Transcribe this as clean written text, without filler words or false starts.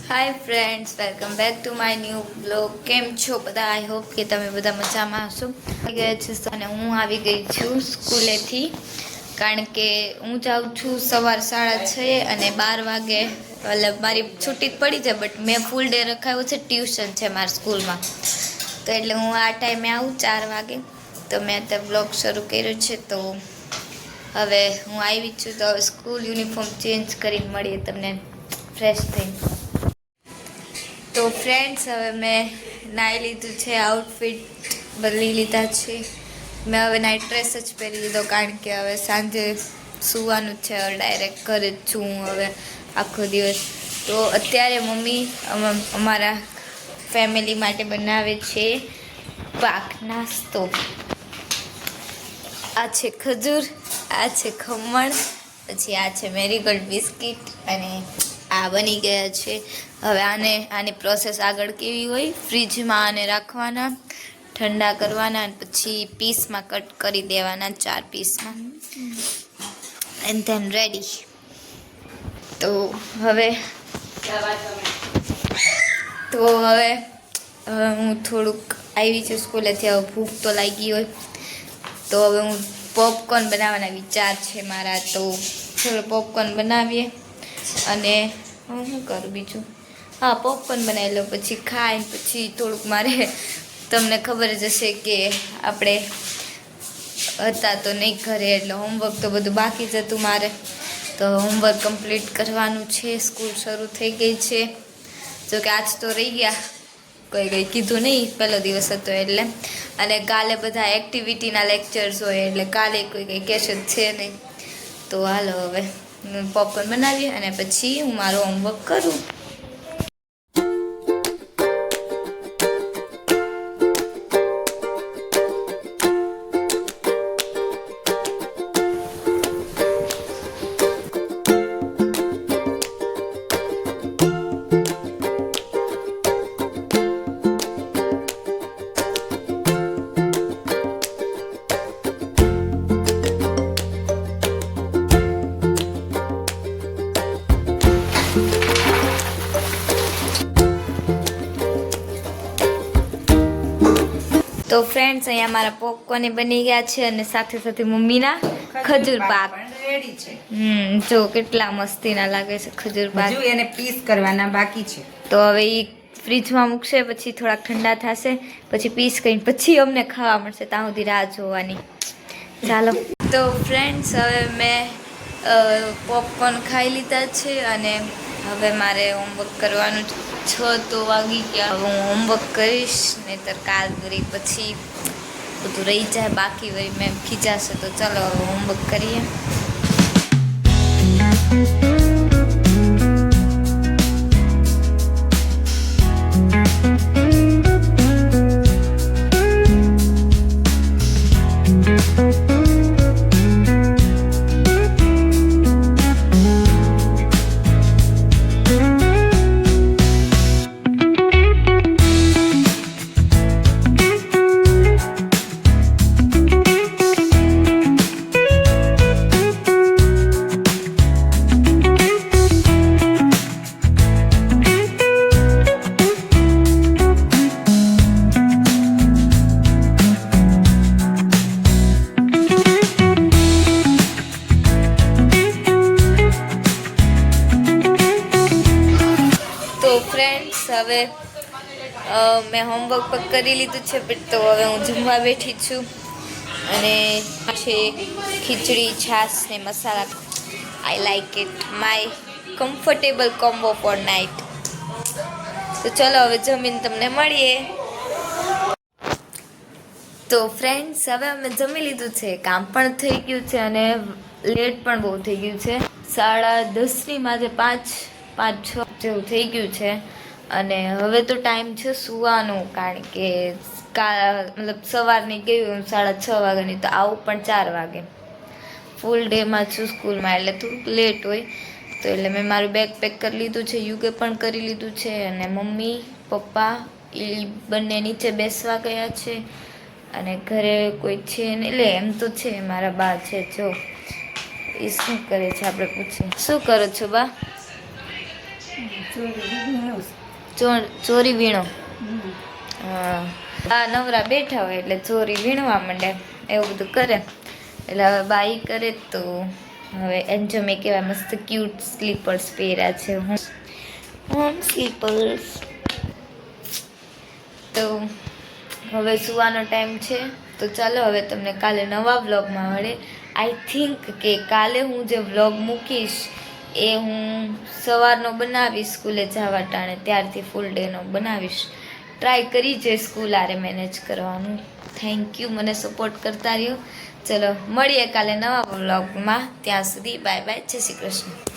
Hi friends, welcome back to my new blog. કેમ છો બધા? આઈ હોપ કે તમે બધા મજામાં હશો. આવી ગયા છે અને હું આવી ગઈ છું સ્કૂલેથી, કારણ કે હું જાઉં છું સવાર 6:30 અને 12 વાગે મતલબ મારી છૂટી પડી જાય, બટ મેં ફૂલ ડે રખાયો છે. ટ્યુશન છે મારી સ્કૂલમાં, તો એટલે હું આ ટાઈમે આવું 4 વાગે. તો મેં અત્યારે બ્લોગ શરૂ કર્યો છે. તો હવે હું આવી છું, તો હવે સ્કૂલ યુનિફોર્મ ચેન્જ કરીને મળીએ તમને ફ્રેશ થઈને. તો ફ્રેન્ડ્સ, હવે મેં નાહી લીધું છે, આઉટફિટ બદલી લીધા છે. મેં હવે નાઇટ ડ્રેસ જ પહેરી લીધો, કારણ કે હવે સાંજે સૂવાનું છે. હવે ડાયરેક્ટ ઘરે જ છું હું હવે આખો દિવસ. તો અત્યારે મમ્મી અમારા ફેમિલી માટે બનાવે છે પાક નાસ્તો. આ છે ખજૂર, આ છે ખમણ, પછી આ છે મેરીગોલ્ડ બિસ્કિટ, અને આ બની ગયા છે. હવે આની પ્રોસેસ આગળ કેવી હોય, ફ્રીજમાં આને રાખવાના, ઠંડા કરવાના, અને પછી પીસમાં કટ કરી દેવાના, 4 પીસમાં, એન્ડ ધેન રેડી. તો હવે હું થોડુંક આવી છું સ્કૂલેથી. હવે ભૂખ તો લાગી હોય, તો હવે હું પોપકોર્ન બનાવવાના વિચાર છે મારા. તો થોડું પોપકોર્ન બનાવીએ, અને હું શું કરું બીજું, હા, પોપકોર્ન બનાવી લઉં, પછી ખાઈને પછી થોડુંક મારે, તમને ખબર જ હશે કે આપણે હતા તો નહીં ઘરે, એટલે હોમવર્ક તો બધું બાકી જ હતું મારે. તો હોમવર્ક કમ્પ્લીટ કરવાનું છે. સ્કૂલ શરૂ થઈ ગઈ છે, જોકે આજ તો રહી ગયા, કંઈ કીધું નહીં, પહેલો દિવસ હતો એટલે. અને કાલે બધા એક્ટિવિટીના લેક્ચર્સ હોય, એટલે કાલે કોઈ કંઈ કહેશે જ છે નહીં. તો હાલો હવે પોપકોર્ન બનાવીએ, અને પછી હું મારું હોમવર્ક કરું. તો ફ્રેન્ડ્સ, અહીંયા મારા પોપકોર્ન બની ગયા છે, અને સાથે સાથે મમ્મીના ખજૂર પાક રેડી છે. જો કેટલા મસ્તીના લાગે છે ખજૂર પાક. હજુ એને પીસ કરવાના બાકી છે. તો હવે એ ફ્રીજમાં મૂકશે, પછી થોડાક ઠંડા થશે, પછી પીસ કરીને પછી અમને ખાવા મળશે. ત્યાં સુધી રાહ જોવાની. ચાલો. તો ફ્રેન્ડ્સ, હવે મેં પોપકોર્ન ખાઈ લીધા છે, અને હવે મારે હોમવર્ક કરવાનું 6 તો વાગી ગયા. હવે હું હોમવર્ક કરીશ, નહીંતર કાલ કરી પછી બધું રહી જાય બાકી, વળી મેં ખીજાશે. તો ચાલો હવે હોમવર્ક કરીએ. ફ્રેન્ડ્સ, હવે મેં હોમવર્ક પણ કરી લીધું છે, તો હવે હું જમવા બેઠી છું. અને છે ખીચડી, છાશ ને masala. I like it, my comfortable combo for night. તો ચલો હવે જમીને તમને મળીએ. તો ફ્રેન્ડ્સ, હવે અમે જમી લીધું છે, કામ પણ થઈ ગયું છે, અને લેટ પણ બહુ થઈ ગયું છે. 10:30ની માજે 5:06 જેવું થઈ ગયું છે. અને હવે તો ટાઈમ છે સૂવાનું, કારણ કે મતલબ સવારની ગયું 6:30 વાગ્યાની, તો આવું પણ 4 વાગે. ફૂલ ડેમાં છું સ્કૂલમાં, એટલે થોડુંક લેટ હોય. તો એટલે મેં મારું બેગ પેક કરી લીધું છે, યુગે પણ કરી લીધું છે, અને મમ્મી પપ્પા એ બંને નીચે બેસવા ગયા છે. અને ઘરે કોઈ છે ને, એટલે એમ તો છે, મારા બા છે. જો એ શું કરે છે આપણે પૂછીએ. શું કરો છો બા? ચોરી વીણો. હા આ નવરા બેઠા હોય એટલે ચોરી વીણવા માંડે એવું બધું કરે. એટલે હવે બાઈ કરે તો હવે એન્જો મેં કેવા મસ્ત ક્યુટ સ્લીપર્સ પહેર્યા છે હોમ સ્લીપર્સ. તો હવે સુવાનો ટાઈમ છે તો ચાલો હવે તમને કાલે નવા વ્લોગમાં મળે. આઈ થિંક કે કાલે હું જે વ્લોગ મૂકીશ એ હું સવારનો બનાવીશ સ્કૂલે જવા ટાણે, ત્યારથી ફૂલ ડેનો બનાવીશ. ટ્રાય કરી છે સ્કૂલ આરે મેનેજ કરવાનું. થેન્ક યુ મને સપોર્ટ કરતા રહ્યો. ચલો મળીએ કાલે નવા વ્લોગમાં. ત્યાં સુધી બાય બાય, જય શ્રી કૃષ્ણ.